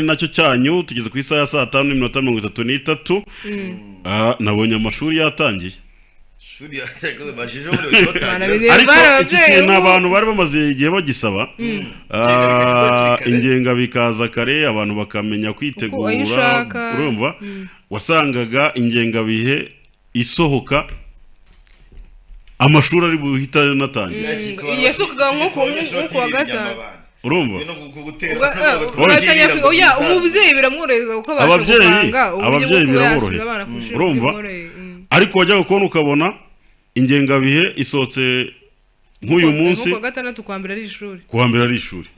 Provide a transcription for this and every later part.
nacyo cyanyu tugeze ku isaha ya 5:33 nabonye amashuri yatangiye shuri yatangiye bashije muri ariko iki kintu abantu bari bamaze igihe bagisaba ingenga bikaza kare abantu bakamenya kwitegura urumva wasangaga ingenga bihe isohoka amashuri ari buhita natangiye yasukaga nko kuwa gatanu urumva oya umubyeyi biramworeza uko ababyeyi biraborohera urumva ariko wajyaga kubona ukabona ingenga bihe isotse nk'uyu munsi kuwa gatandatu kwambira ari ishuri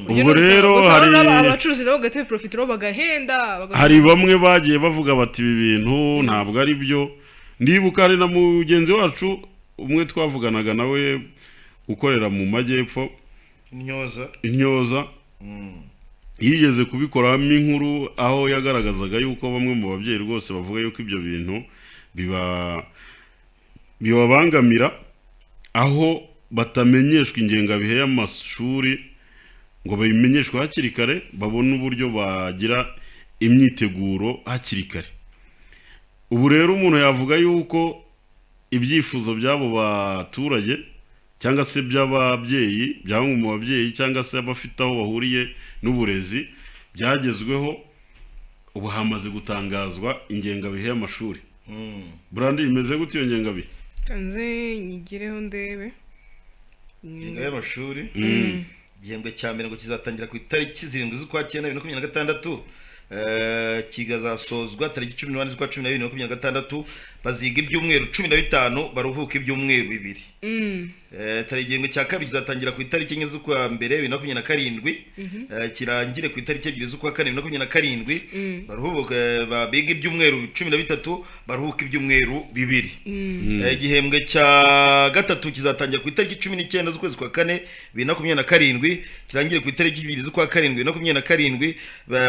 ubwo rero hari abacuruzi nabo gatebe profitero bagahenda hari bamwe bagiye bavuga bati ibi bintu ntabwo ari byo ndibuka ari na mugenzi wacu umwe twavuganaga nawe ukorera mu majyepfo intyoza yigeze kubikoramo inkuru aho yagaragazaga yuko bamwe mu babyeyi rwose bavuga yuko ibyo bintu bibabangamira aho batamenyeshwa ingengabihe y'amashuri ngo babimenyeshwe hakiri kare babone uburyo bagira imyiteguro hakiri kare. Ubu rero umuntu yavuga yuko ibyifuzo by'abo baturage cyangwa se by'ababyeyi by'amwe mu babyeyi cyangwa se abafite aho bahuriye n'uburezi byagezweho ubu hamaze gutangazwa ingengabihe y'amashuri. Brandi imeze gute iyo ngengabihe? Kanze nyigireho ndebe. Ingengabihe y'amashuri igihembwe cya mbere ngo kizatangira ku itariki 7 z'ukwa 9 2026 kigazasozwa tariki 18 z'ukwa 12 2026 baziga ibyumweru 15 baruhuka ibyumweru 2. Tariki igihembwe cya kabiri kizatangira ku itariki 4 z'ukwa 2 2027 kirangire ku itariki 2 z'ukwa 4 2027 baruhuka babiga ibyumweru 13 baruhuka ibyumweru 2. Igihembwe cya gatatu kizatangira ku itariki 19 z'ukwezi kwa 4 2027 kirangire ku itariki 2 z'ukwa 4 2027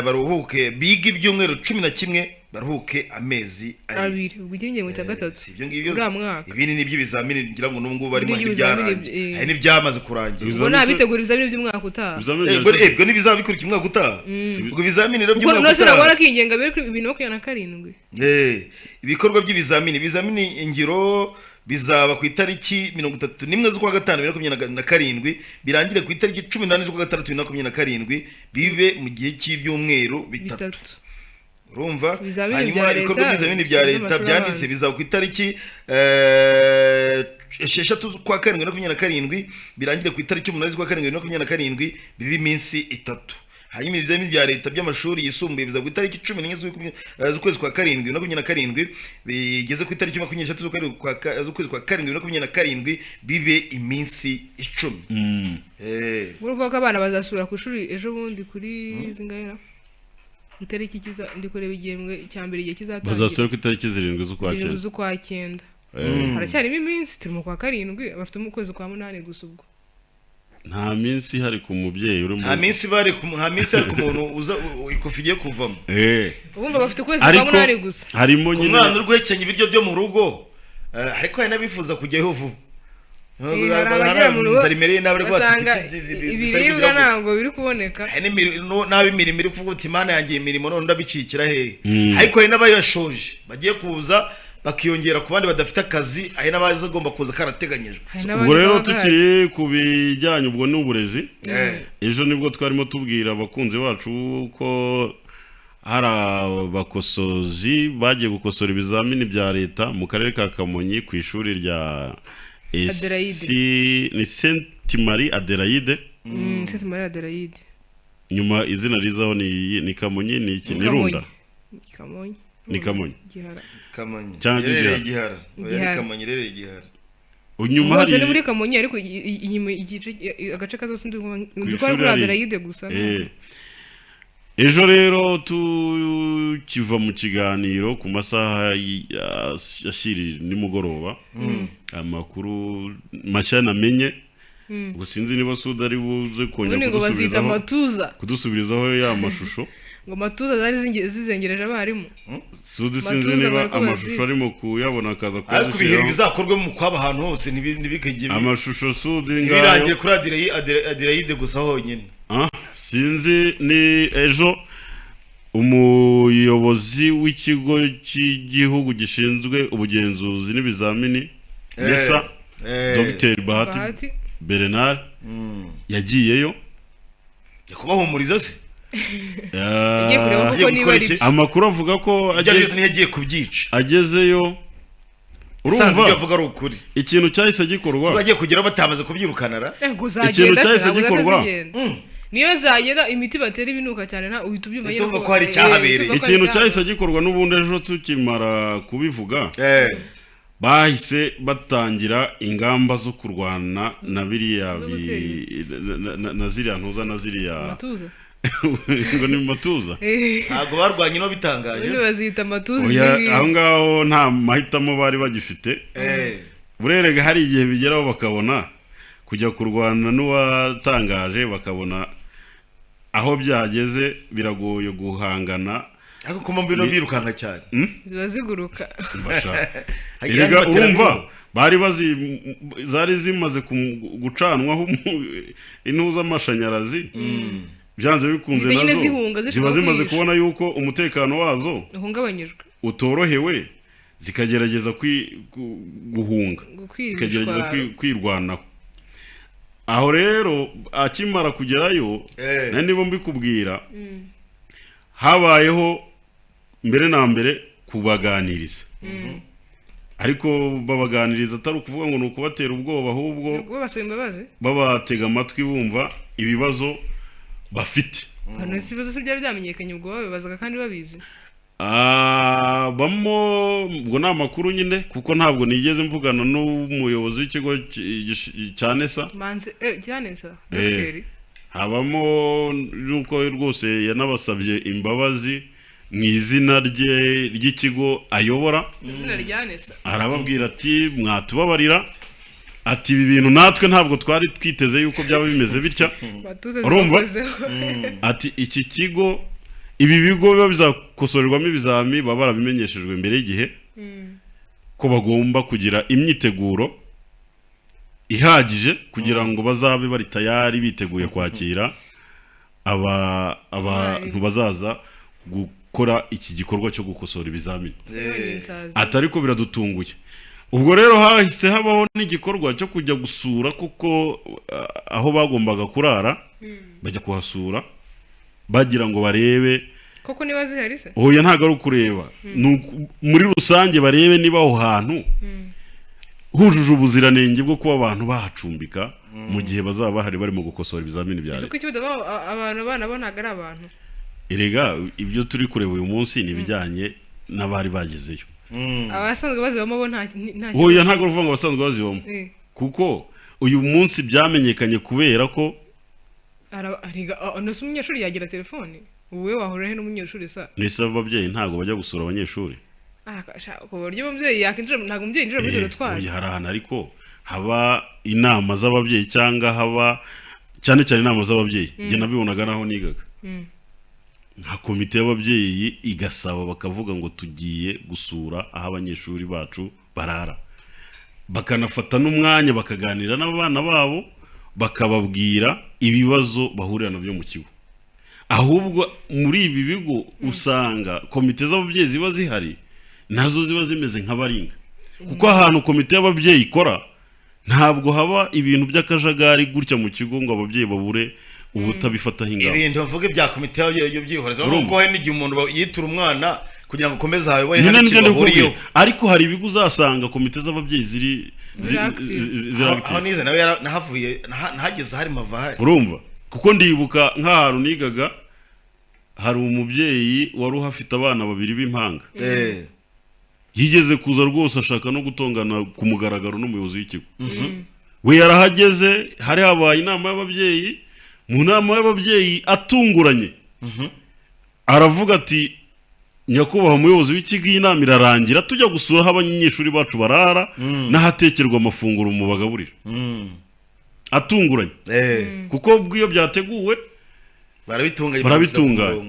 baruhuke biga ibyumweru 11 baruhuke amezi 2. Ubwo igihembwe cya gatatu sivyo ngibyo mwaka ibini ni by'ibizamini ngira ngo n'ubwo bari mu byarangiye hari n'ibyamaze kurangira ubwo nabitegura ibizamini by'umwaka utaha ubwo nibizabikurika umwaka utaha ubwo bizamini rero by'umwaka utaha ubwo none kingenga biri 2027 ibikorwa by'ibizamini ingiro bizaba ku itariki 31 z'ukwa 5 2027 birangire ku itariki 18 z'ukwa 6 2027 bibe mu gihe cy'ibyumweru 3. Urumva hanyuma ibikorwa by'ibizamini bya leta byanditse bizaba ku itariki 6 z'ukwa 4 2027 birangire ku itariki 8 z'ukwa 4 2027 bibe iminsi 3. hanyuma ibizamini bya leta by'amashuri yisumbuye bizaba ku itariki 11 z'ukwezi kwa 7 2027 bigeze ku itariki 23 z'ukwezi kwa 7 2027 bibe iminsi 10. Uruvuga ko abana bazasubira ku ishuri ejo bundi kuri zingahera itariki kiza ndi kureba igihembwe cya mbere igihe kizatangira bazasubira ku itariki 7 z'ukwa 9 haracyarimo iminsi turi mu kwa 7 bafite mu kwezi kwa 8 gusa ubwo nta minsi hari ku mubyeyi uri mu nta minsi hari ku muntu uza ikofigiye kuvamo ubumva bafite kwezi kwa 8 gusa harimo nyine umwana urwekenya ibiryo byo mu rugo ariko hari nabifuza kujyaho vuba ibiribwa ntabwo biri kuboneka n'imirimo iri kuvuga uti imana yanjye imirimo none ndabicikira hehe ariko hari n'abayashoje bagiye kuza bakiyongera ku bandi badafite akazi ari n'abaza agomba kuza karateganyijwe. Ubwo rero tukiri ku bijyanye ubwo n'uburezi ejo nibwo twarimo tubwira abakunzi bacu ko hari abakosozi bagiye gukosora ibizamini bya leta mu karere ka Kamonyi ku ishuri rya ni Sainte Marie Adelaide Sainte Marie Adelaide nyuma izina rizaho ni Kamonyi ni iki ni Runda Kamonyi ni Kamonyi Kamonyi cyangwa Gihara Kamonyi rero Gihara unyuma hari ni muri Kamonyi ariko inyuma igice agace kazose ndi ko ari Adelaide gusa ejo rero tukiva mu kiganiro ku masaha yashiri nimugoroba amakuru mashya namenye ubwo sinzi niba Suda ari buze kongera kudusubirizaho ya mashusho ngo matuza zari zizengereje abarimu Suda sinzi niba amashusho arimo kuyabona akaza ariko bihera bizakorwe mu kwaba ahantu hose ntibikagiye amashusho Suda birangiye kuri Adelaide gusa honyine sinzi ni ejo umuyobozi w'ikigo cy'igihugu gishinzwe ubugenzuzi n'ibizamini NESA Dr Bahati Bernard yagiyeyo kubahumuriza se yagiye kureba kuko niba ari amakuru avuga ko yagiye kubyica agezeyo urumva yavuga ari ukuri ikintu cyahise gikorwa bagiye kugira batamaze kubyirukanara ikintu cyahise gikorwa niyo zagenda imiti batera ibinuka cyane nta uhita ubyumva nyine ko hari cyahabereye ikintu cyahise gikorwa n'ubundi ejo tukimara kubivuga bahise batangira ingamba zo kurwana na biriya na ziriya ntuza na ziriya ngo ni matuza ntabwo barwanye no bitangaje bazita matuza aho ngaho nta mahitamo bari bagifite burerega hari igihe bigeraho bakabona kujya kurwana n'uwatangaje bakabona aho byageze biragoye guhangana ariko kuma mbino birukanka cyane ziba ziguruka urumva bari zari zimaze gucanwaho intuza amashanyarazi byanze bikunze nazo ziba zimaze kubona yuko umutekano wazo uhungabanyijwe utorohewe zikagerageza guhunga zikagerageza kwirwanaho aho rero akimara kugerayo niba mbikubwira habayeho mbere na mbere kubaganiriza ariko babaganiriza atari ukuvuga ngo ni ukubatera ubwoba ahubwo babatega amatwi bumva ibibazo bafite si ibibazo se byari byamenyekanye ubwo babibazaga kandi babizi ubwo ni amakuru nyine kuko ntabwo nigeze mvugana n'umuyobozi w'ikigo cya NESA habamo nuko rwose yanabasabye imbabazi mu izina rye ry'ikigo ayobora arababwira ati mwatubabarira ati ibi bintu natwe ntabwo twari twiteze yuko byaba bimeze bitya urumva ati iki kigo ibi bigo biba bizakosorerwamo ibizami baba barabimenyeshejwe mbere y'igihe ko bagomba kugira imyiteguro ihagije kugira ngo bazabe bari tayari biteguye kwakira abantu bazaza gukora iki gikorwa cyo gukosora ibizamini atari ko biradutunguye ubwo rero hahise habaho n'igikorwa cyo kujya gusura kuko aho bagombaga kurara bajya kuhasura bagira ngo barebe koko niba zihari se oya ntago ari ukureba muri rusange barebe niba aho hantu hujuje ubuziranenge bwo kuba abantu bahacumbika mu gihe bazaba bahari barimo gukosora ibizamini bya leta abantu bonaga ari abantu erega ibyo turi kureba uyu munsi ni ibijyanye n'abari bagezeyo abasanzwe bazibamo bo nta oya ntago uvuga ngo abasanzwe bazibamo kuko uyu munsi byamenyekanye kubera ko nose umunyeshuri yagira telefone wowe wahurira he n'umunyeshuri sa nise ababyeyi ntago bajya gusura abanyeshuri ku buryo umubyeyi yakinjira ntabwo umubyeyi yinjira muri dorotwari hari ahantu ariko haba inama z'ababyeyi cyangwa haba cyane cyane inama z'ababyeyi njye nabibonaga naho nigaga nka komite y'ababyeyi igasaba bakavuga ngo tugiye gusura aho abanyeshuri bacu barara bakanafata n'umwanya bakaganira n'abana babo bakababwira ibibazo bahurira nabyo mu kigo ahubwo muri ibi bigo usanga komite z'ababyeyi ziba zihari nazo ziba zimeze nk'abaringa kuko ahantu komite y'ababyeyi ikora ntabwo haba ibintu by'akajagari gutya mu kigo ngo ababyeyi babure ubutabifataho ingamba ibintu bavuga bya komite y'ababyeyi nuko hari n'igihe umuntu yitura umwana kugira ngo akomeze hawe ariko hari ibigo uzasanga komite z'ababyeyi ziri aho nize nawe nahavuye nahageze hari mavahari urumva kuko ndibuka nk'ahantu nigaga hari umubyeyi wari uhafite abana babiri b'impanga yigeze kuza rwose ashaka no gutongana ku mugaragaro n'umuyobozi w'ikigo we yarahageze hari habaye inama y'ababyeyi mu nama y'ababyeyi atunguranye aravuga ati nyakubahwa umuyobozi w'ikigo iyi nama irarangira tujya gusura aho abanyeshuri bacu barara n'ahatekerwa amafunguro mu bagaburira atunguranye kuko bw'iyo byateguwe barabitunganya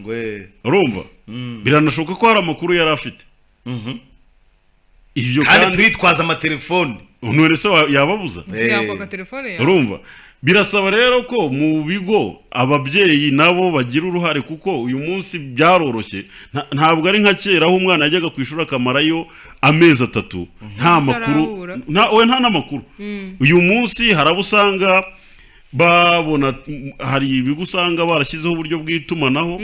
urumva biranashoboka ko hari amakuru yari afite ibyo kandi turitwaza amatelefone none se yababuza urumva birasaba rero ko mu bigo ababyeyi nabo bagira uruhare kuko uyu munsi byaroroshye ntabwo ari nka kera aho umwana yajyaga ku ishuri akamarayo amezi 3 nta makuru nta n'amakuru uyu munsi harabo usanga babona hari ibigo usanga barashyizeho uburyo bw'itumanaho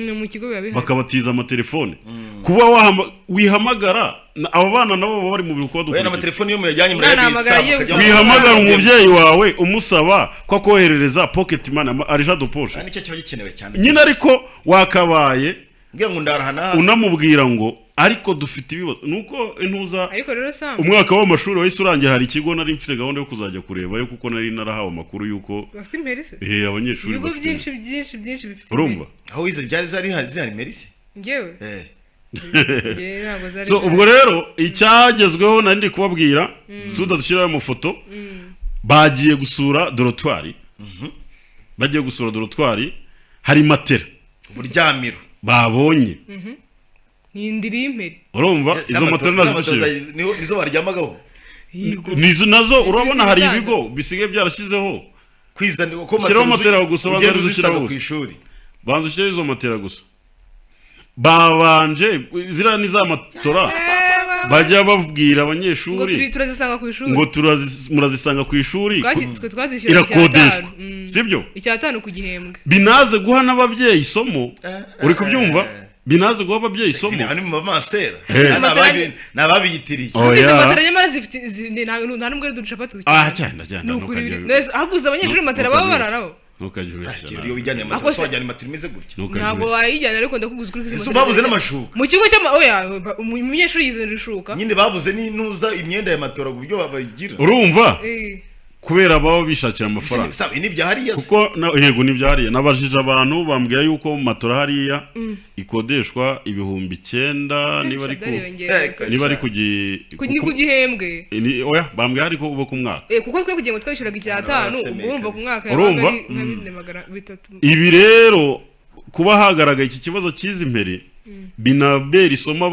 bakabatiza amatelefone kuba wihamagara abo bana nabo bari mu biruko dukora na amatelefone yo muyajyanye muri wihamagara umubyeyi wawe umusaba ko akoherereza pocket money arija do poche nicyo kiba gikenewe cyane nyine ariko wakabaye ngira ngo ndarahana unamubwira ngo ariko dufite ibibazo nuko intuza ariko rero Sam umwaka w'amashuri wahise urangiye hari ikigo nari mfite gahunda yo kuzajya kureba yo kuko nari narahawe amakuru yuko bafite imperisi abanyeshuri ibigo byinshi bifite urumva aho wize byari zari imperisi ngewe so ubwo rero icyagezweho nari ndi kubabwira suda dushyiraho mu foto bagiye gusura dorotwari hari matera uburyamiro babonye Nindiri imperi urumva izo matera nizo baryamagaho nizo nazo urabona hari ibigo bisigaye byarashyizeho kwizanira ko matera gusa bazaruzishyiraho ku ishuri banzushyira izo matera gusa babanje zira ni za matora bajya babwira abanyeshuri ngo murazisanga ku ishuri irakodeshwa sibyo icyatanu ku gihembwe binaze guha n'ababyeyi isomo uri kubyumva binaze guha ababyeyi isomo hano mu mamasera nababiyitiriye izo matera nyamara zifite nta n'ubwo ari ducapati cyane haguze abanyeshuri matera baba bararaho iyo wijyane matera wajyana matera imeze gutya ntabwo wayijyana ariko ndakuguza kuri izo babuze n'amashuka mu kigo umunyeshuri yizanira ishuka nyine babuze n'intuza imyenda ya matera ku buryo bayigira urumva kubera babo bishakira amafaranga kuko yego nibyahariya nabajije abantu bambwira yuko matora hariya ikodeshwa 9,000 niba ari ku gihembwe oya bambwira ariko ubo ku mwaka kuko twe kugira ngo twishuraga icyatanu urumva ku mwaka urumva ibi rero kuba hagaragaye iki kibazo cyiza imbere binabera isomo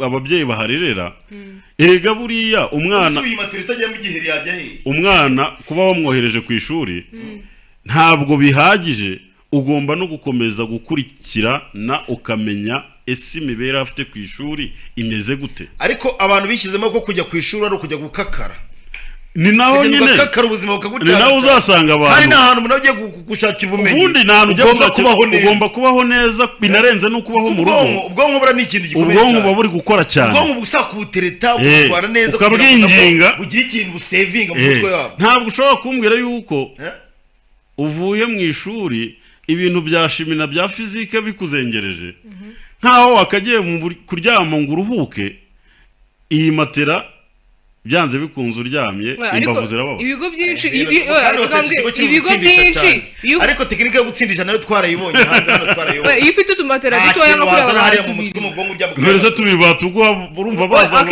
ababyeyi baharerera erega buriya umwana kuba bamwohereje ku ishuri ntabwo bihagije ugomba no gukomeza gukurikirana ukamenya ese imibereho afite ku ishuri imeze gute ariko abantu bishyizemo ko kujya ku ishuri ari ukujya gukakara ni naho nyine ni naho uzasanga abantu hari n'ahantu umuntu agiye gushakira ubumenyi ubundi ntahantu ujya gushakira ugomba kubaho neza binarenze no kubaho mu rugo ubwonko bura ni ikintu gikomeye ubwonko buba buri gukora cyane ubwonko busa kubutereta ubutwara neza ukabwinginga bugira ikintu busevinga mu mutwe wabo ntabwo ushobora kumbwira yuko uvuye mu ishuri ibintu bya shimi na bya fizike bikuzengereje nkaho wakagiye kuryama ngo uruhuke iyi matera byanze bikunze uryamye imbavu zirababa ibigo byinshi ariko tekinike yo gutsindisha nayo twarayibonye hanze hano twarayibonye iyo ufite utumatera dutoya nko kuri abantu mu mutwe mu bwonko uryamye none tubibatuguha urumva baza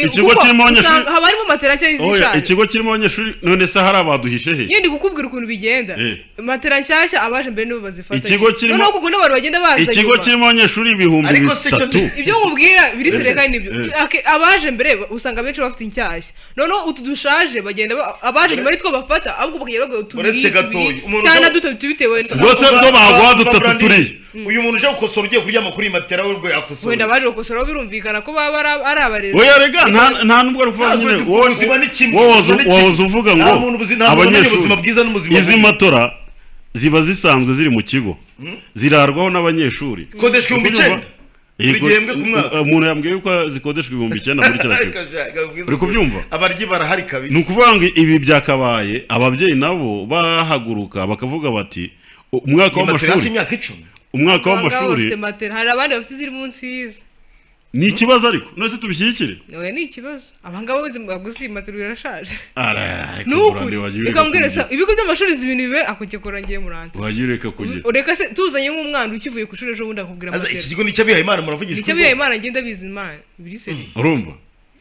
ikigo kirimo abanyeshuri haba harimo matera cyangwa izishaje ikigo kirimo abanyeshuri none se hari abaduhishe he yindi kukubwira ukuntu bigenda matera nshyashya abaje mbere nibo bazifata ikigo kirimo noneho kuko n'abantu bagenda baza ikigo kirimo abanyeshuri 3,000 ibyo nkubwira birisereka nibyo abaje mbere usanga benshi bafite inshyashya noneho utu dushaje bagenda abaje nyuma aritwo bafata ahubwo bakagenda bagura tubiri tubitewe rwose bwo baguha dutatu turi uyu muntu uje gukosora ugiye kuryama kuri matera we rwo yakosora wenda baje gukosora birumvikana ko baba ari abarezi oya rega nta nubwo ruvuga nyine wowe uvuga ngo abanyeshuri izi matora ziba zisanzwe ziri mu kigo zirarwaho n'abanyeshuri kodeshwa 9,000 umuntu yambwiye yuko zikodeshwa 9,000 muri kino kigo uri kubyumva abaryi barahari kabisa ni ukuvuga ngo ibi byakabaye ababyeyi nabo bahaguruka bakavuga bati umwaka w'amashuri hari abandi bafite ziri munsi y'izi ni ikibazo ariko nose tubishyikire oya ni ikibazo abangaba gusimatira birashaje nukuri ikambwira ibigo by'amashuri ibintu bibe akukekora ngiye muranze wagireka kugira ureka se tuzanye nk'umwana ukivuye ku ishuri ejo bundi akubwira matera iki kigo nicyo bihaye Imana muravugisha nicyo bihaye Imana ngenda bizi Imana biriseri urumva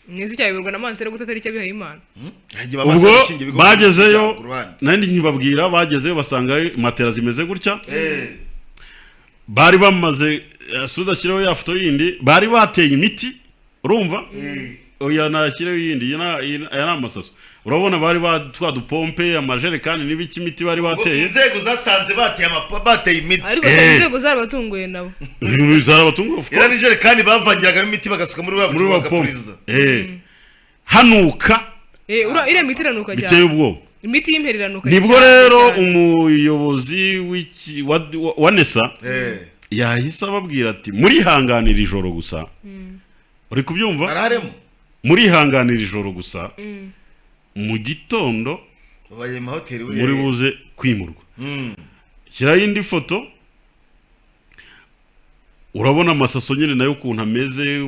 mwese cyayoberwa na mansera gutari icyo bihaye Imana ubwo bagezeyo nandi nkibabwira bagezeyo basanga matera zimeze gutya bari bamaze sudashyiraho ya foto yindi bari bateye imiti urumva oya nashyiraho yindi aya ni amasaso urabona bari twadupompe amajerekani n'ibiki imiti bari bateye inzego zasanze bateye imiti ariko inzego zarabatunguye nabo zarabatunguye era n'ijerekani bavangiragamo imiti bagasuka muri wa polisi hanuka iriya miti iranuka cyane biteye ubwoba imiti y'impereranuka cyane nibwo rero umuyobozi wa NESA yahise ababwira ati murihanganira ijoro gusa uri kubyumva araremo murihanganira ijoro gusa mu gitondo babaye mu hoteli muri buze kwimurwa shyiraho indi foto urabona amasaso nyine nayo ukuntu ameze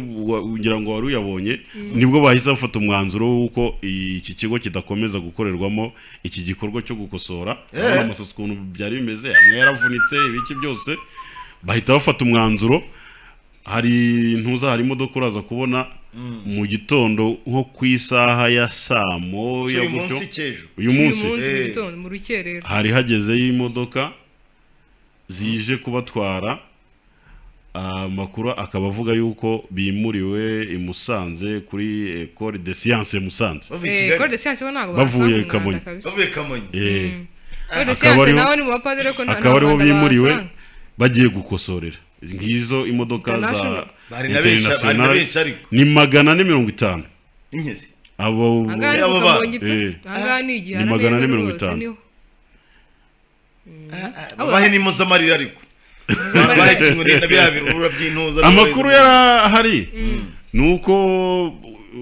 ugira ngo wari uyabonye nibwo bahise bafata umwanzuro w'uko iki kigo kidakomeza gukorerwamo iki gikorwa cyo gukosora amasaso ukuntu byari bimeze amwe yaravunitse ibiki byose bahita bafata umwanzuro hari imodoka uraza kubona mu gitondo nko ku isaha ya saa moya uyu munsi mu rukerera hari hagezeyo imodoka zije kubatwara amakuru akaba avuga yuko bimuriwe i Musanze kuri Ecole de Sciences Musanze Ecole de Sciences bavuye Kamonyi akaba aribo bimuriwe bagiye gukosorera ngizo imodoka za international ni 450 inkezi abo ni 450 bahe ni muzamarira ariko amakuru yarahari nuko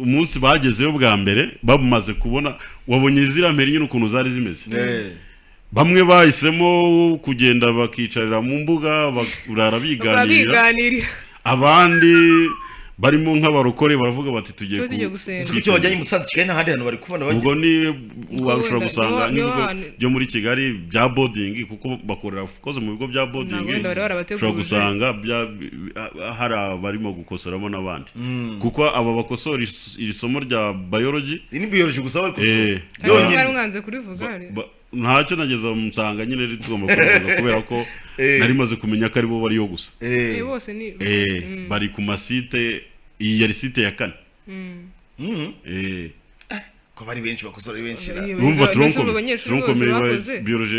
umunsi bagezeyo bwa mbere bamaze kubona wabonye zirampera nyine ukuntu zari zimeze bamwe bahisemo kugenda bakicarira mu mbuga barara biganirira abandi barimo nk'abarokore baravuga bati tugiye icyo wajyanye Musanze Kigali n'ahandi hantu bari kubona ubwo ni washobora gusanga n'ibigo byo muri Kigali bya boarding kuko bakorera koze mu bigo bya boarding ushobora gusanga hari abarimo gukosoramo n'abandi kuko aba bakosora iri somo rya biology ni biology gusa bari kosora yonyine mwanze kurivuga ntacyo nageze musanga nyine tugomba kuvuga kubera ko nari maze kumenya ko aribo bari yo gusa bose ni bari ku masite iyi yari site ya 4 ko bari benshi bakosora benshi urumva turonkomeye biology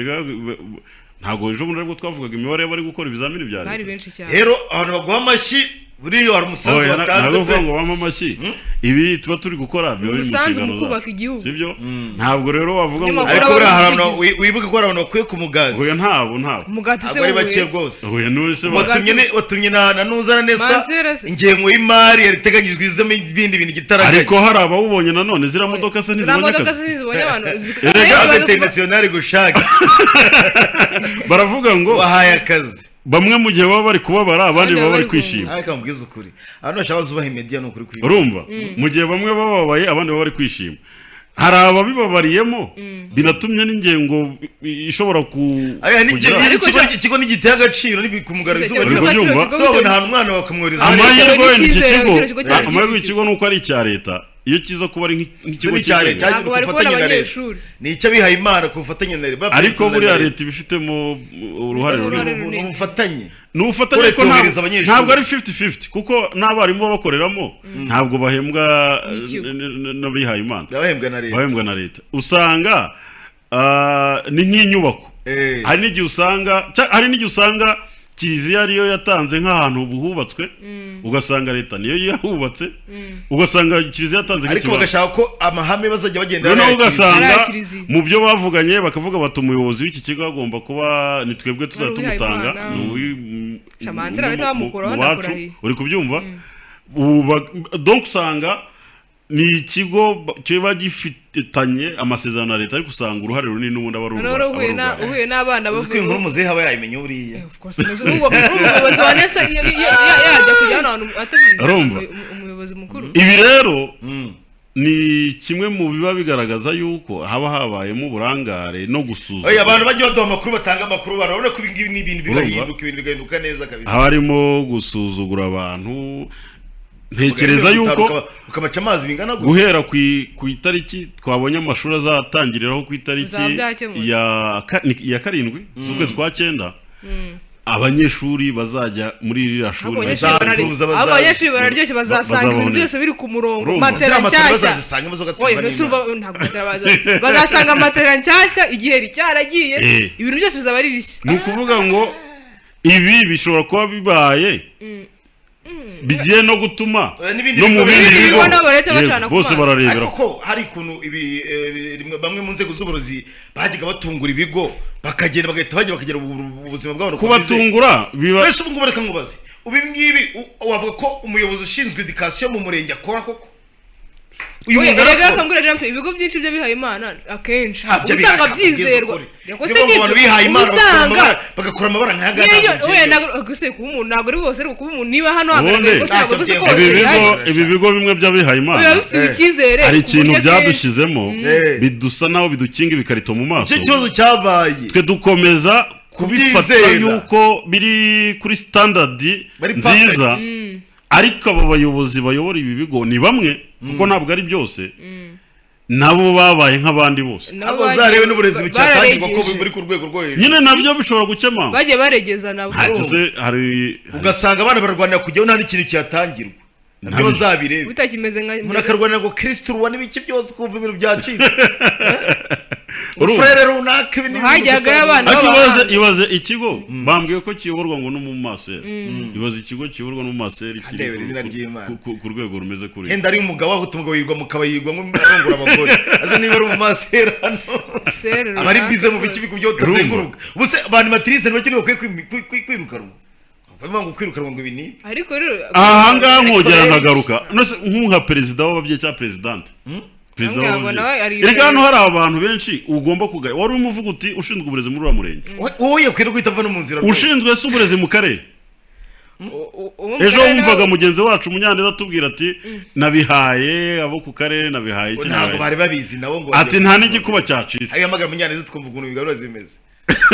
ntago ejo bundi ariko twavugaga imibare bari gukora ibizamini bya leta rero abantu baguha amashyi buriyo hari umusanzu watanze pe ngo bama amashyi ibi tuba turi gukora biyo biri mu kigano sibyo ntabwo rero wavuga ngo ariko buri ahantu wibuke ko abantu bakwiye ku mugati oya ntabo umugati se bari bake rwose oya nuse watumye na nuzana nesa ingengo y'imari yariteganyijwe izemo ibindi bintu gitaragaye ariko hari abawubonye nanone zira modoka se ntizibonye abantu rega international gushaka baravuga ngo bahaye akazi bamwe mu gihe baba bari kubabara abandi baba bari kwishima ariko mbwiza ukuri abantu bashaka bazubaha media no kuri urumva mu gihe bamwe bababaye abandi baba bari kwishima hari ababibabariyemo binatumye n'ingengo ishobora ikigo n'igiteye agaciro n'ibikumugarira izuba ry'umva sobona ahantu umwana bakamwohereza amahirwe y'ikigo nuko ari icya leta iyo kiza kuba ari nk'ikigo cya leta ntabwo bari kubona abanyeshuri ni icyo abihaye imana ku bufatanye na leta ariko buriya leta ibifitemo uruhare runini n'ubufatanye ariko ntabwo ari 50-50 kuko n'abarimu baba bakoreramo ntabwo bahembwa n'abihaye imana bahembwa na leta usanga ni nk'inyubako hari n'igihe usanga kiliziya ariyo yatanze nk'ahantu buhubatswe ugasanga leta niyo yahubatse ugasanga kiliziya yatanze ariko bagashaka ko amahame bazajya bagenda noneho ugasanga mu byo bavuganye bakavuga bati umuyobozi w'iki kigo agomba kuba ni twebwe tuzajya tumutanga uri kubyumva donc usanga ni ikigo kiba gifitanye amasezerano na leta ariko usanga uruhare runini n'ubundi aba uhuye n'abana bavuye inkuru muzehe aba yayimenye buriya umuyobozi wa NESA yajya kujya hano hantu atabizi umuyobozi mukuru ibi rero ni kimwe mu biba bigaragaza yuko haba habayemo uburangare no gusuzuma abantu bajya baduha amakuru batanga amakuru barabona ko ibingibi ni ibintu bigahinduka neza kabisa harimo gusuzugura abantu ntekereza yuko ukabaca amazi bingana guhera ku itariki twabonye amashuri azatangiriraho ku itariki ya 7 z'ukwezi kwa 9 abanyeshuri bazajya muri ririya shuri abanyeshuri bararyoshye bazasanga ibintu byose biri ku murongo matera nshyashya bazasanga matera nshyashya igiheri cyaragiye ibintu byose bizaba ari bishya ni ukuvuga ngo ibi bishobora kuba bibaye bigiye no gutuma no mu bindi bigo bose bararebera kuko hari ikuntu bamwe mu nzego z'uburozi bajyaga batungura ibigo bakagenda bagahita bajya bakagera ubuzima bw'abantu kubatungura wese ubu ngubu reka nkubaze ubu ngibi wavuga ko umuyobozi ushinzwe edikasiyo mu murenge akora koko uyu mugabo akangurira jampe ibigo byinshi byo bihaye Imana akenshi usanga byizerwa ko se abantu bihaye Imana bagakora amabara nk'ayagana we naguse kuba umuntu ntago ari bose ariko kuba umuntu niba hano hagaragaye ko sabavuze ko ibi bigo bimwe by'abihaye Imana hari ikintu byadushizemo bidusa naho bidukinga ibikarito mu maso icyo kibazo cyabaye twe dukomeza kubifata yuko biri kuri standard nziza ariko abo bayobozi bayobora ibi bigo ni bamwe kuko ntabwo ari byose nabo babaye nk'abandi bose abo zarebe n'uburezi bucyatangirwa ko buri ku rwego rwo hejuru nyine nabyo bishobora gukema bagiye baregeza nabo ugasanga abana bararwanira kujyaho nta n'ikintu cyatangirwa nabyo bazabirebe bitakimeze nka munakarwanira ngo Kristo ruwa n'ibiki byose kumva ibintu byacitse urufere runaka ibintu hajyaga abana ibaze ikigo bambwiye ko kiyoborwa ngo no mu maseri ibaze ikigo kiyoborwa no mu maseri ku rwego rumeze kuri henda ari umugabo aho umugabo yirwa mu kabayirwa mu arongora abagore aza niba ari mu maseri hano abari bize mu biki byo utazenguruka ubuse abantu matrice ntibakiri kwirukanwa ngo kwirukanwa ngo ibini ariko rero aha ngaha nkogera nkagaruka nka perezida w'ababyeyi cyangwa presidente perezida w'ababyeyi reka hano hari abantu benshi ugomba kugaya wari umuvuga uti ushinzwe uburezi muri uriya murenge wowe yakwiye guhita ava no mu nzira ushinzwe se uburezi mu karere ejo wumvaga mugenzi wacu Munyaneza atubwira ati nabihaye abo ku karere nabihaye iki ntabwo bari babizi nabo ngo ati nta n'igikuba cyacitse ayo magara Munyaneza twumva ukuntu bigarura zimeze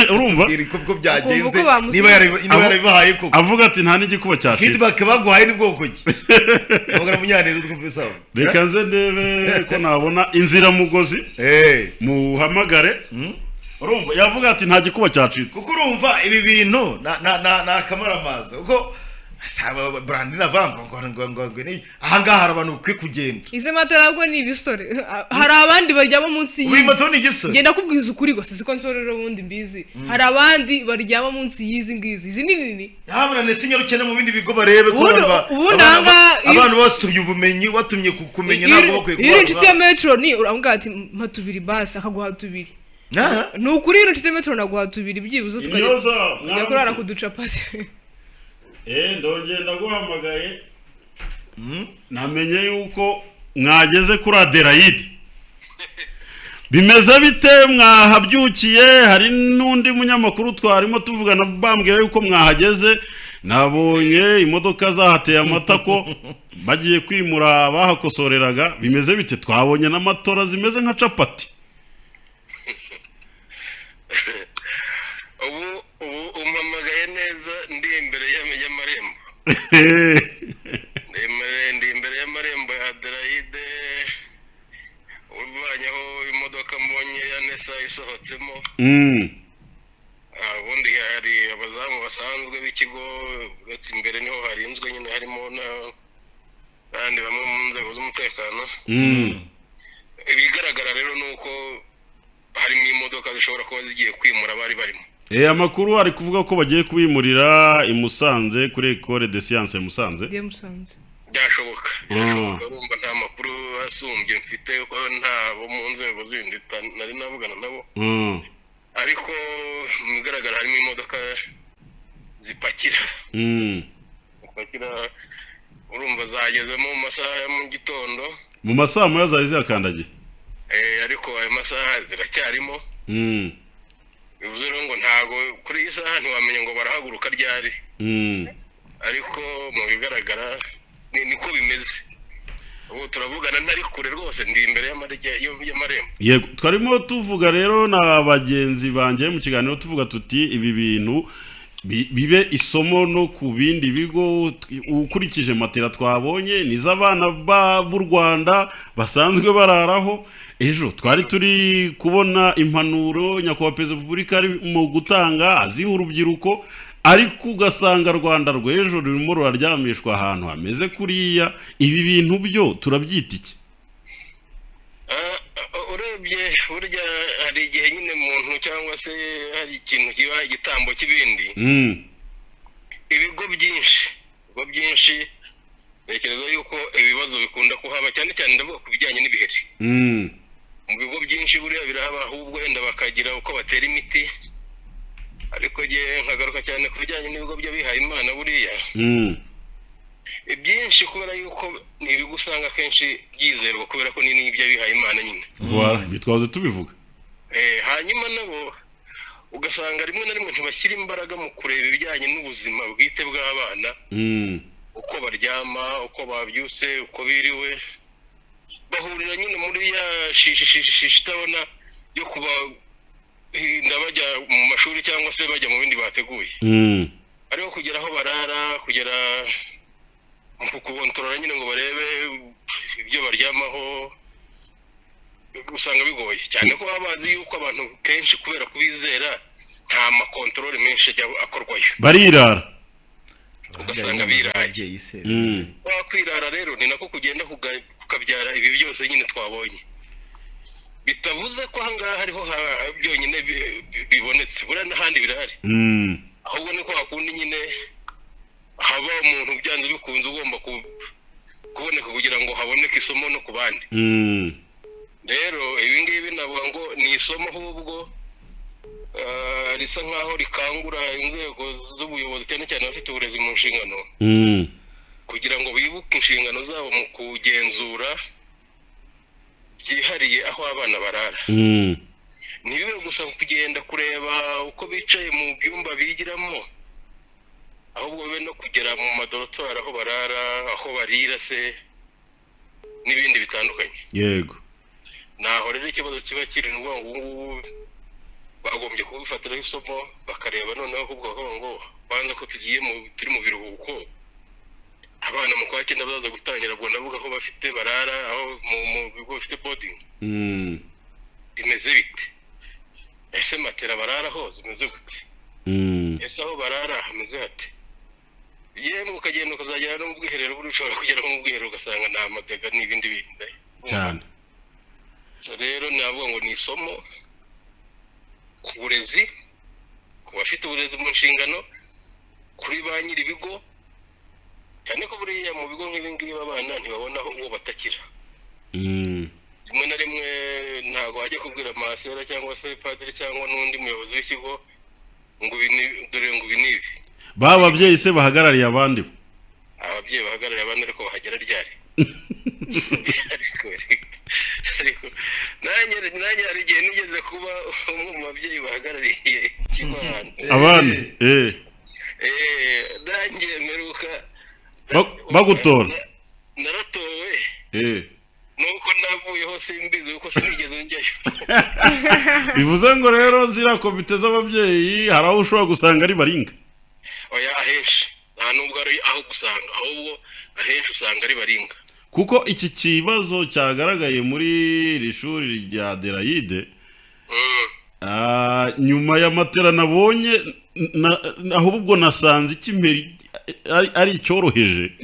urumva ko byagenze niba yarabibahaye koko avuga ati nta n'igikuba cyacitse feedback baguhaye ni bwoko ki magara Munyaneza twumva sawa reka nze ndebe ko nabona inzira mugozi muhamagare urumva yavuga ati nta gikuba cyacitse kuko urumva ibi bintu na kamaramaza uko saba Brandina vanga ngo aha ngaha hari abantu kwe kugenda ize matarabwo ni ibisore hari abandi baryama munsi yizi wimato ni gisore genda kubwiza ukuri gose siko nsorero bundi mbizi hari abandi baryama munsi yizi ngizi izi nini habona ne sinyarukene mu bindi bigo barebe ko abantu bose tuye ubumenyi watumye kumenya ntabwo bakwiye kuba iyo nshuti ya metro ni uravuga ati mpatubiri basi akaguha tubiri nukuri iyo nshuti ya metro naguha tubiri byibuze tukajya kurara kuducapati ndongenda guhamagaye namenye yuko mwageze kuri Adelaide bimeze bite mwahabyukiye hari n'undi munyamakuru twarimo tuvugana bambwira yuko mwahageze nabonye imodoka zahateye amatako bagiye kwimura bahakosoreraga bimeze bite twabonye n'amatora zimeze nka capati ubu umpamagaye neza ndi imbere y'amarembo ndi imbere y'amarembo ya Adelaide uvanyeho imodoka mbonye ya Nesa isohotsemo ubundi hari abazamu basanzwe b'ikigo uretse imbere niho harinzwe nyine harimo n'abandi bamwe mu nzego z'umutekano ibigaragara rero ni uko harimo imodoka zishobora kuba zigiye kwimura abari barimo amakuru ari kuvuga ko bagiye kubimurira i Musanze kuri Ecole de Sciences i Musanze byashoboka urumva nta makuru asumbye mfite ko nta bo mu nzego zindi nari navugana nabo ariko mugaragara harimo imodoka zipakira urumva zagezemo mu masaha ya mu gitondo mu masaha moya zari zihakandagiye ariko ayo masaha ziracyarimo bivuze rero ngo ntago kuri iyi saha ntiwamenya ngo barahaguruka ryari ariko mu bigaragara niko bimeze ubu turavugana ntari kure rwose ndi imbere y'amarembo yego twarimo tuvuga rero na bagenzi banjye mu kiganiro tuvuga tuti ibi bintu bibe isomo no ku bindi bigo ukurikije matera twabonye niz'abana b'u Rwanda basanzwe bararaho ejo twari turi kubona impanuro nyakubahwa perezida wa repubulika mu gutanga aziha urubyiruko ariko ugasanga Rwanda rw'ejo rurimo ruraryamishwa ahantu hameze kuriya. Ibi bintu byo turabyita iki? Urebye burya hari igihe nyine muntu cyangwa se hari ikintu kiba igitambo cy'ibindi. Ibigo byinshi ntekereza yuko ibibazo bikunda kuhaba cyane cyane ndavuga ku bijyanye n'ibiheri. Mu bigo byinshi buriya birahaba, ahubwo wenda bakagira uko batera imiti, ariko nkagaruka cyane ku bijyanye n'ibigo by'abihaye Imana buriya ibyinshi kubera yuko ni ibigo usanga akenshi byizerwa kubera ko ni iby'abihaye Imana nyine. Bitwaze tubivuga. Hanyuma nabo ugasanga rimwe na rimwe ntibashyira imbaraga mu kureba ibijyanye n'ubuzima bwite bw'abana, uko baryama, uko babyutse, uko biriwe. Bahurira nyine muri ya shishi itabona yo kuba bajya mu mashuri cyangwa se bajya mu bindi bateguye. Ariko kugera aho barara, kugera mu kukontorora nyine ngo barebe ibyo baryamaho, usanga bigoye cyane ko baba bazi yuko abantu kenshi kubera kubizera nta makontorore menshi ajya akorwayo, barirara ugasanga biraye. Wakwirara rero ni nako kugenda kukabyara ibi byose nyine twabonye. Bitavuze ko ahangaha hariho byonyine bibonetse, buriya n'ahandi birahari. Ahubwo niko hakundi nyine haba umuntu byanze bikunze ugomba kuboneka kugira ngo haboneke isomo no ku bandi. Rero ibi ngibi navuga ngo ni isomo ahubwo risa nkaho rikangura inzego z'ubuyobozi cyane cyane abafite uburezi mu nshingano, kugira ngo bibuke inshingano zabo mu kugenzura byihariye aho abana barara. Ntibibe gusa kugenda kureba uko bicaye mu byumba bigiramo, ahubwo bibe no kugera mu madorotwari aho barara, aho barira se n'ibindi bitandukanye. Yego, naho rero ikibazo kiba kiri ngo ngubu bagombye kubifatiraho isomo, bakareba noneho ahubwo ngo banza ko turi mu biruhuko, abana mu kwa cyenda bazaza gutangira ubwo ndavuga aho bafite barara, aho mu bigo bifite boarding bimeze bite? Ese matera bararaho zimeze gute? Ese aho barara hameze hate? Yemwe ukagenda ukazagera no mu bwiherero, buri ushobora kugera mu bwiherero ugasanga nta matega n'ibindi bindi cyane. Rero navuga ngo ni isomo ku burezi, ku bafite uburezi mu nshingano, kuri ba nyiri ibigo, cyane ko buriya mu bigo nk'ibi ngibi abana ntibabona aho batakira. Rimwe na rimwe ntabwo wajya kubwira masera cyangwa se padiri cyangwa n'undi muyobozi w'ikigo ngo dore ngo ibi n'ibi. Ababyeyi se bahagarariye abandi? Ababyeyi bahagarariye abandi ariko bahagera ryari? Ariko nanjye hari igihe nigeze kuba umwe mu babyeyi bahagarariye ikigo abandi. Nanjye mperuka bagutora. Naratowe nuko navuyeho simbizi kuko sinigeze njyayo. Bivuze ngo rero ziriya komite z'ababyeyi hari aho ushobora gusanga ari baringa. Oya, ahenshi nta nubwo ari aho gusanga, ahubwo ahenshi usanga ari baringa. Kuko iki kibazo cyagaragaye muri iri shuri rya Derayide, nyuma ya matera nabonye ahubwo nasanze ikimeri ari icyoroheje,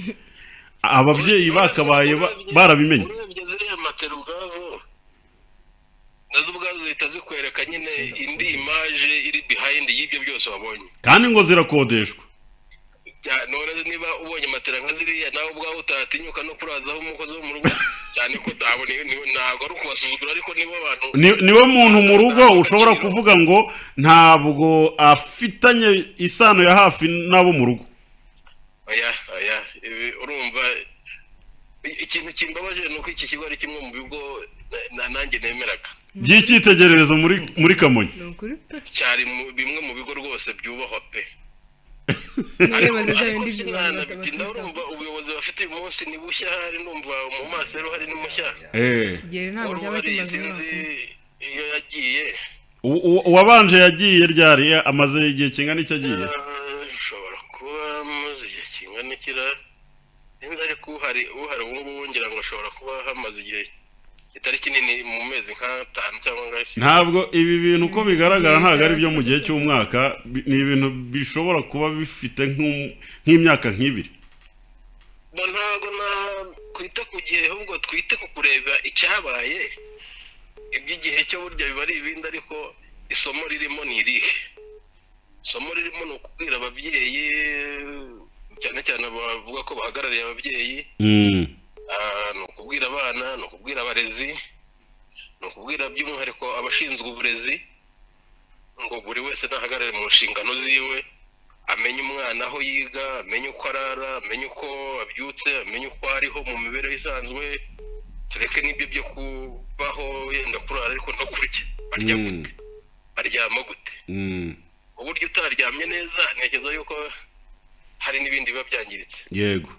ababyeyi bakabaye barabimenye. Ziriya matera ubwazo nazo ubwazo zihita zikwereka nyine indi imaje iri behind y'ibyo byose wabonye, kandi ngo zirakodeshwa. None niba ubonye matera nka ziriya nawe ubwawe utatinyuka no kurazaho umukozi wo mu rugo, cyane ko ntabwo ari ukubasuzugura, ariko nibo abantu niwe muntu mu rugo ushobora kuvuga ngo ntabwo afitanye isano ya hafi n'abo mu rugo. Oya, urumva ikintu kimbabaje ni uko iki kigo ari kimwe mu bigo nanjye nemeraga by'icyitegererezo muri Kamonyi. Cyari bimwe mu bigo rwose byubahwa pe. Ariko sinanabitinda, urumva ubuyobozi bafite uyu munsi ni bushya, hari numva mu maso rero hari ni mushya. Sinzi iyo yagiye. Uwabanje yagiye ryari? Amaze igihe kingana iki agiye? Ushobora kuba amaze igihe kingana iki, ariko uhari ubu ngubu ngira ngo ashobora kuba hamaze igihe itariki nini mu mezi nk'atanu cyangwa ngahise. Ntabwo ibi bintu uko bigaragara ntabwo ari byo mu gihe cy'umwaka, ni ibintu bishobora kuba bifite nk'imyaka nk'ibiri. Ntabwo na kwita ku gihe, ahubwo twite ku kureba icyabaye. Iby'igihe cyo burya biba ari ibindi, ariko isomo ririmo ni irihe? Isomo ririmo ni ukubwira ababyeyi, cyane cyane bavuga ko bahagarariye ababyeyi, ni ukubwira abana, ni ukubwira abarezi, ni ukubwira by'umwihariko abashinzwe uburezi, ngo buri wese nahagarare mu nshingano ziwe, amenye umwana aho yiga, amenye uko arara, amenye uko abyutse, amenye uko ariho mu mibereho isanzwe. Tureke n'ibyo byo kubaho yenda kurara ariko no kurya, barya gute, baryama gute. Uburyo utaryamye neza ntekereza yuko hari n'ibindi biba byangiritse. Yego,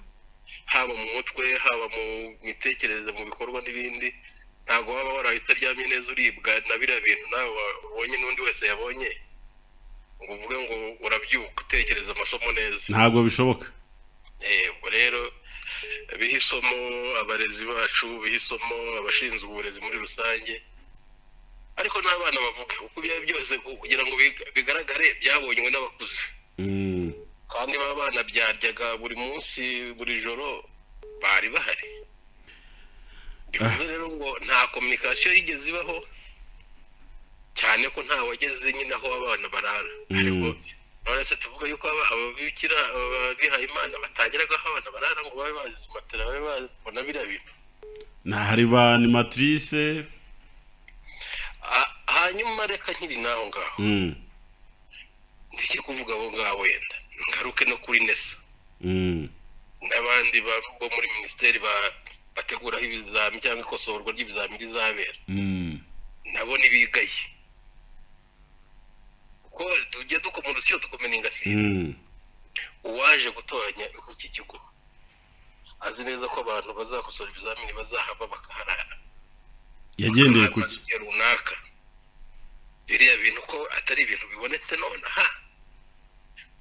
haba mu mutwe, haba mu mitekerereze, mu bikorwa n'ibindi. Ntabwo waba waraye utaryamye neza uribwa na biriya bintu nawe wabonye n'undi wese yabonye, ngo uvuge ngo urabyuka utekereza amasomo neza. ntabwo bishoboka. Ubwo rero biha isomo abarezi bacu, biha isomo abashinzwe uburezi muri rusange, ariko n'abana bavuga uko byaba byose kugira ngo bigaragare byabonywe n'abakuze. Kandi baba bana byaryaga buri munsi buri joro bari bahari. Bivuze rero ngo nta communication yigeze ibaho, cyane ko nta wageze nyine aho abana barara. Ariko nonese tuvuga yuko ababikira abihaye Imana batageraga aho abana barara ngo babe bazi matera, babe babona biriya bintu. Hari ba animatrice. Hanyuma reka nkiri naho ngaho, ndiki kuvuga abo ngaho wenda ngaruke no kuri NESA n'abandi bo muri minisiteri bateguraho ibizami cyangwa ikosorwa ry'ibizami rizabera. Nabo nibigaye ko tujye dukomora usiyo dukomena ingasire. Uwaje gutoranya iki kigo azi neza ko abantu bazakosora ibizamini bazahava bakaharara. Yagendeye ku ki runaka? Biriya bintu ko atari ibintu bibonetse nonaha,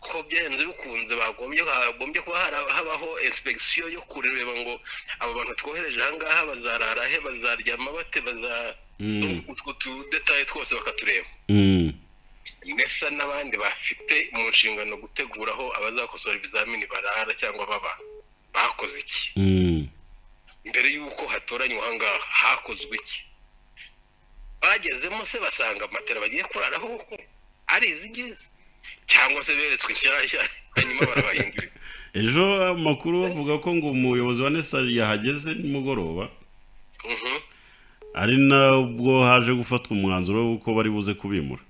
ko byenze bikunze bagombye kuba habaho inspection yo kureba ngo abo bantu twohereje ahangaha bazarara he, bazaryama bate, utwo tudetaye twose bakatureba. NESA n'abandi bafite mu nshingano guteguraho abazakosora ibizamini barara cyangwa baba bakoze iki. Mbere y'uko hatoranywa ahangaha hakozwe iki? Bagezemo se basanga matera bagiye kuraraho ari izigize, cyangwa se beretswe inshyashya hanyuma barabahindura. Ejo amakuru bavuga ko ngo umuyobozi wa NESA yahageze nimugoroba, ari nabwo haje gufatwa umwanzuro w'uko bari buze kubimura.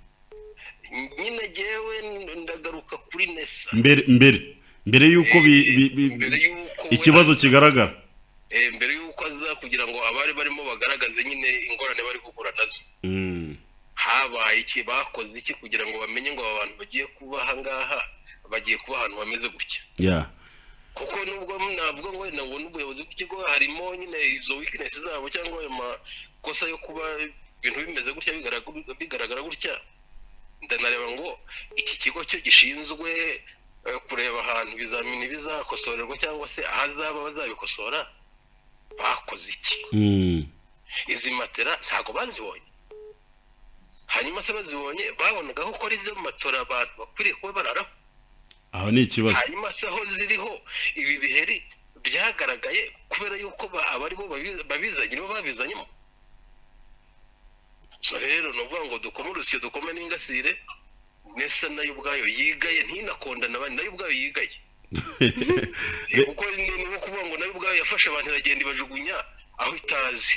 Nyine jewe ndagaruka kuri NESA mbere y'uko ikibazo kigaragara, mbere y'uko aza kugira ngo abari barimo bagaragaze nyine ingorane bari guhura nazo. Habaye iki, bakoze iki kugira ngo bamenye ngo aba bantu bagiye kuba ahangaha bagiye kuba ahantu bameze gutya. Kuko nubwo navuga ngo wenda ngo n'ubuyobozi bw'ikigo harimo nyine izo weakness zabo cyangwa ayo makosa yo kuba ibintu bimeze gutya bigaragara gutya, ndanareba ngo iki kigo cyo gishinzwe kureba ahantu ibizamini bizakosorerwa cyangwa se ahazaba bazabikosora bakoze iki. Izi matera ntago bazibonye, hanyuma se bazibonye babonagaho ko ari zo matora abantu bakwiriye kuba bararaho. Aho ni ikibazo. Hanyuma se aho ziriho ibi biheri byagaragaye kubera yuko abari bo babizanye bo babizanyemo. So rero nuvuga ngo dukomere usiyo dukomene ingasire, NESA nayo ubwayo yigaye ntinakondana abandi, nayo ubwayo yigaye. Kuko ni ukuvuga ngo nayo ubwayo yafashe abantu iragenda ibajugunya aho itazi.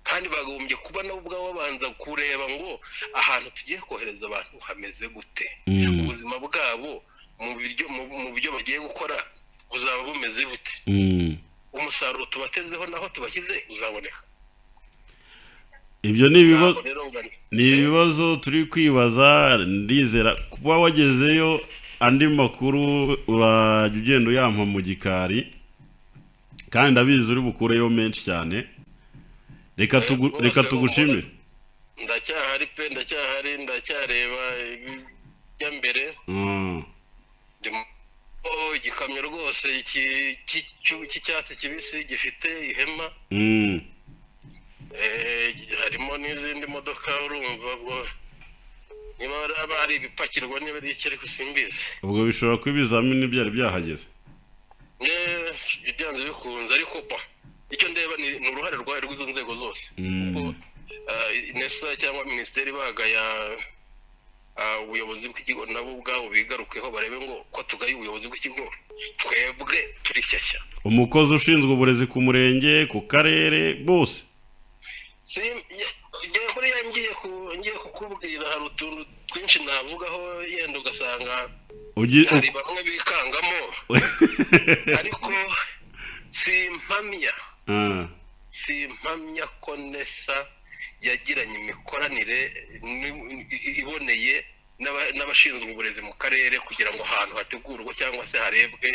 Kandi bagombye kuba nabo ubwabo babanza kureba ngo ahantu tugiye kohereza abantu hameze gute, ubuzima bwabo mu byo bagiye gukora buzaba bumeze bute, umusaruro tubatezeho naho tubashyize uzaboneka. Ibyo ni ibibazo turi kwibaza. Ndizera kuba wagezeyo andi makuru urajya ugenda uyampa mu gikari, kandi ndabizi uri bukureyo menshi cyane. Reka tugushimire. Ndacyahari pe, ndacyareba ibya mbere. Igikamyo rwose cy'icyatsi kibisi gifite ihema, harimo n'izindi modoka urumva ngo niba ari ibipakirwa niba ari iki ariko simbizi. Ubwo bishobora kuba ibizamini byari byahageze. Ibyanze bikunze ariko icyo ndeba ni uruhare rw'izo nzego zose. Kuko NESA cyangwa minisiteri bagaya ubuyobozi bw'ikigo nabo ubwabo bigarukeho barebe ngo ko tugaye ubuyobozi bw'ikigo twebwe turi shyashya. Umukozi ushinzwe uburezi ku murenge ku karere bose ngiye kukubwira hari utuntu twinshi navugaho yenda ugasanga hari bamwe bikangamo ariko simpamya ko NESA yagiranye imikoranire iboneye n'abashinzwe uburezi mu karere kugira ngo ahantu hategurwe cyangwa se harebwe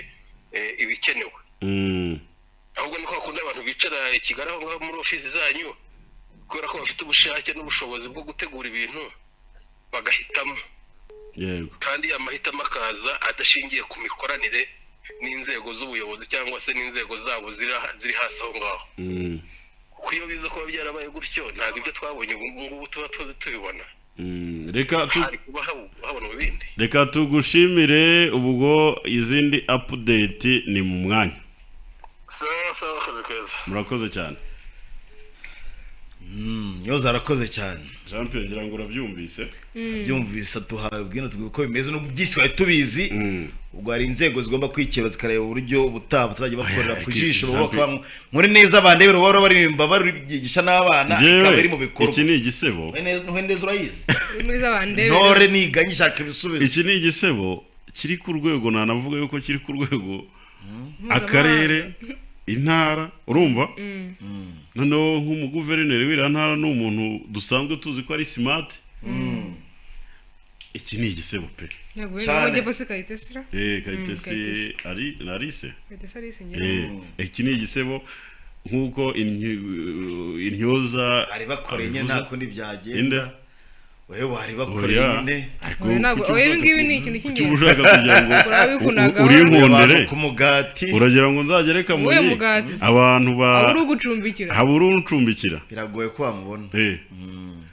ibikenewe. Ahubwo niko bakunda abantu bicara i Kigali aho ngaho muri ofisi zanyu kubera ko bafite ubushake n'ubushobozi bwo gutegura ibintu bagahitamo. Yego. Kandi amahitamo akaza adashingiye ku mikoranire n'inzego z'ubuyobozi cyangwa se n'inzego zabo ziri hasi aho ngaho. Kuko iyo biza kuba byarabaye gutyo ntabwo ibyo twabonye ubu ngubu tuba tubibona. Reka tugushimire ubwo izindi update ni mu mwanya. Sawa kazi keza. Murakoze cyane. Yoza arakoze cyane. Jean Pierre ngira ngo urabyumvise. Byumvise tuhabwino uko bimeze no byiswe tubizi. Ubwo hari inzego zigomba kwikira zikareba uburyo ubutaba tuzajya bakorera ku jisho bakwa muri neza abandebero baro baririmba barigisha n'abana kabiri mu bikorwa. Iki ni igisebo. Neza urayizi. Muri zabandebero. Nore niganye shaka ibisubizo. Iki ni igisebo kiri ku rwego nanavuga yuko kiri ku rwego akarere intara urumva noneho nk'umuguverineri w'ira ntara n'umuntu dusanzwe tuzi ko ari smart. Iki ni igisebo pe cyane Kayitesi Kayitesi ari narise iki ni igisebo nk'uko intyoza ari bakorenye nta kundi byagenda wewe wari bakoreye oye ngibi ni ikintu cy'ingenzi ushaka kugira ngo uri nkondere ku mugati uragira ngo nzagereka muri abantu habura ugucumbikira biragoye ko wamubona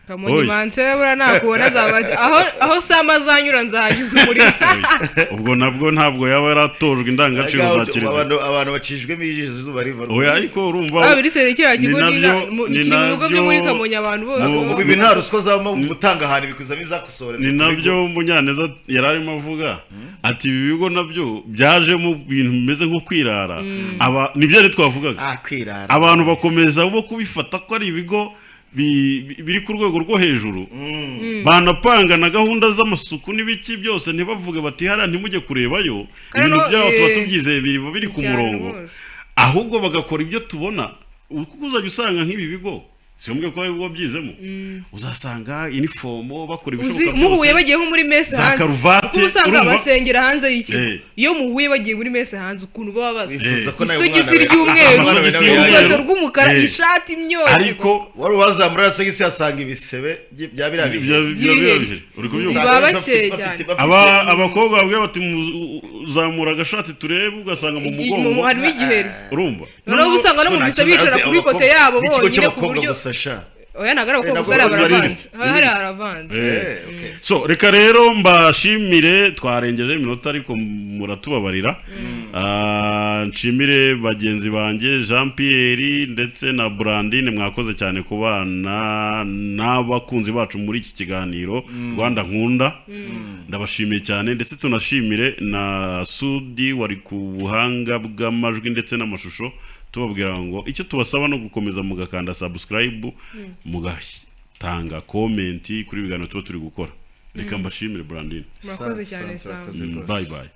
Kamonyi mansebura nakubona zabaje aho sama zanyura nzahanyuza umuriro ubwo nabwo ntabwo yaba yaratojwe indangagaciro za kiriziya abantu bacishwe mijije zuba riva oya ariko urumva birisere kira kigo ni bigo byo muri Kamonyi abantu bose ubu ibi nta ruswa zamo gutanga ahantu bikuzamo izakosora ni nabyo Munyaneza yararimo avuga ati ibi bigo nabyo byaje mu bintu bimeze nko kwirara nibyo ari twavugaga kwirara abantu bakomeza bo kubifata ko ari ibigo biri ku rwego rwo hejuru banapanga na gahunda z'amasuku n'ibiki byose ntibavuge bati hara ntimujye kurebayo ibintu byabo tuba tubyizeye biri ku murongo ahubwo bagakora ibyo tubona kuko uzajya usanga nk'ibi bigo siyombwe ko aribo byizemo uzasanga uniformo bakora ibishoboka byose muhuye bagiye nko muri messe hanze kuko usanga abasengera hanze y'iki iyo muhuye bagiye muri messe hanze ukuntu baba basa isogisi ry'umweru urukweto rw'umukara ishati imyoyo ariko wari wazamura isogisi yasanga ibisebe bya birabije uri kubyumva abakobwa babwira bati uzamura agashati turebe ugasanga mu mugongo harimo igiheri urumva noneho usanga no mu bisa bicara kuri kote yabo bonyine ku buryo oya nagara ko gusara baravanze hari aravanze so reka rero mbashimire twarengeje iminota ariko muratubabarira nshimire bagenzi banjye Jean Pierre ndetse na Brandine mwakoze cyane kubana n'abakunzi bacu muri iki kiganiro Rwanda nkunda ndabashimiye cyane ndetse tunashimire na Sudi wari ku buhanga bw'amajwi ndetse n'amashusho tubabwira ngo icyo tubasaba no gukomeza mugakanda subscribe mugatanga comment kuri biganiro tuba turi gukora reka mbashimire Brandine murakoze cyane bye bye